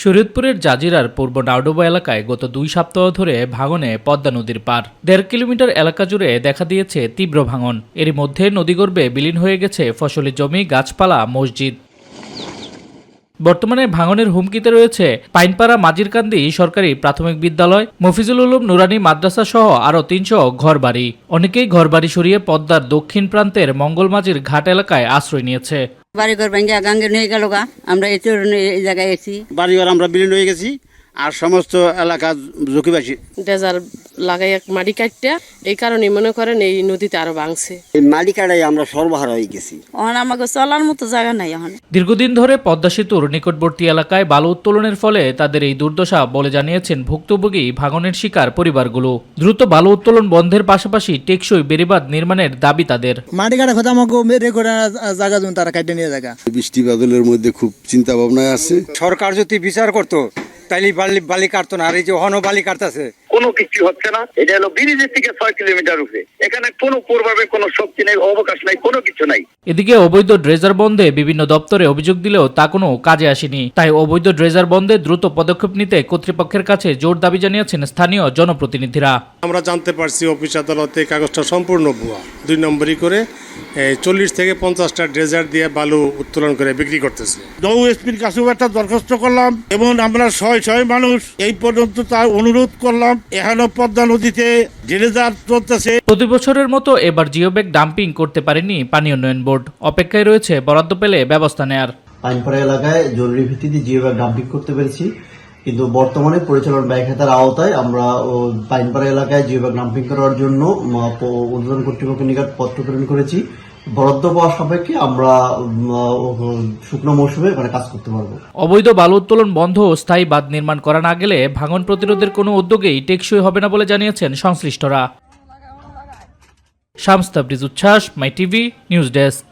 শরীয়তপুরের জাজিরার পূর্ব নাওডোবা এলাকায় গত 2 সপ্তাহ ধরে ভাঙনে পদ্মা নদীর পার 1.5 কিলোমিটার এলাকা জুড়ে দেখা দিয়েছে তীব্র ভাঙন। এরই মধ্যে নদীগর্ভে বিলীন হয়ে গেছে ফসলি জমি, গাছপালা, মসজিদ। বর্তমানে ভাঙনের হুমকিতে রয়েছে পাইনপাড়া মাজিরকান্দি সরকারি প্রাথমিক বিদ্যালয়, মফিজুল উলুম নুরানি মাদ্রাসা সহ আরও 300 ঘরবাড়ি। অনেকেই ঘরবাড়ি সরিয়ে পদ্মার দক্ষিণ প্রান্তের মঙ্গলমাজির ঘাট এলাকায় আশ্রয় নিয়েছে। বাড়িঘর ভেঙে গাঙ্গে নিয়ে গেল গা, আমরা এই জায়গায় এসি বাড়িঘর আমরা বিলীন হয়ে গেছি আর সমস্ত এলাকা ঝুঁকিবাসী ডেজার লাগাই এক মাটি কাটতে, এই কারণে মনে করেন এই নদীতে আরো ভাঙছে। এই মাটি কাটাই আমরা সর্বহারা হয়ে গেছি। এখন আমাকে চলার মতো জায়গা নাই। এখন দীর্ঘদিন ধরে পদ্মা সেতুর নিকটবর্তী এলাকায় বালু উত্তোলনের ফলে তাদের এই দুর্দশা বলে জানিয়েছেন ভুক্তভোগী ভাঙনের শিকার পরিবারগুলো। দ্রুত বালু উত্তোলন বন্ধের পাশাপাশি টেকসই বেড়িবাঁধ নির্মাণের দাবি তাদের। মাটি কাটা কথা আমাকে মেরে করে জায়গা জমি তারা কাটে নিয়ে জায়গা। বৃষ্টি বাদলের মধ্যে খুব চিন্তা ভাবনায় আছে। সরকার যদি বিচার করতো তাইলে বালি কাটতো না, আর এই যে হন বালি কাটতেছে কোনো কিছু হচ্ছে না। এটা হলো ব্রিজের থেকে 6 কিলোমিটার উপরে, এখানে কোনো পূর্বে কোনো শক্তি নেই, অবকাশ নাই, কোনো কিছু নাই। এদিকে অবৈধ ড্রেজার বন্ধে বিভিন্ন দপ্তরে অভিযোগ দিলেও তা কোনো কাজে আসেনি। তাই অবৈধ ড্রেজার বন্ধে দ্রুত পদক্ষেপ নিতে কর্তৃপক্ষের কাছে জোর দাবি জানিয়েছেন স্থানীয় জনপ্রতিনিধিরা। আমরা জানতে পারছি অফিস আদালতে কাগজটা সম্পূর্ণ ভুয়া, 2 নম্বরই করে 40 থেকে 50টা ড্রেজার দিয়ে বালু উত্তোলন করে বিক্রি করতেছে। এসপির কাছেও একটা দরখাস্ত করলাম এবং আমরা শয় মানুষ এই পর্যন্ত তার অনুরোধ করলাম। এখনো পদ্মা নদীতে ড্রেজার চলতেছে। প্রতি বছরের মতো এবার জিওব্যাগ ডাম্পিং করতে পারেনি পানি উন্নয়ন বোর্ড। অপেক্ষায় রয়েছে বরাদ্দ পেলে ব্যবস্থা নেয়ার। পাইনপাড়া এলাকায় জরুরি ভিত্তিতে জিওব্যাগ ডাম্পিং করতে পেরেছি, কিন্তু বর্তমানে পরিচালন ব্যয় খাতার আওতায় আমরা পাইনপাড়া এলাকায় জিওব্যাগ ডাম্পিং করার জন্য ঊর্ধ্বতন কর্তৃপক্ষের নিকট পত্র প্রেরণ করেছি। বরাদ্দ পাওয়ার সাপেক্ষে আমরা শুকনো মৌসুমে কাজ করতে পারবো। অবৈধ বালু উত্তোলন বন্ধ ও স্থায়ী বাঁধ নির্মাণ করা না গেলে ভাঙন প্রতিরোধের কোনো উদ্যোগেই টেকসই হবে না বলে জানিয়েছেন সংশ্লিষ্টরা। শামস তাবরিজ উচ্ছ্বাস, মাই টিভি নিউজ ডেস্ক।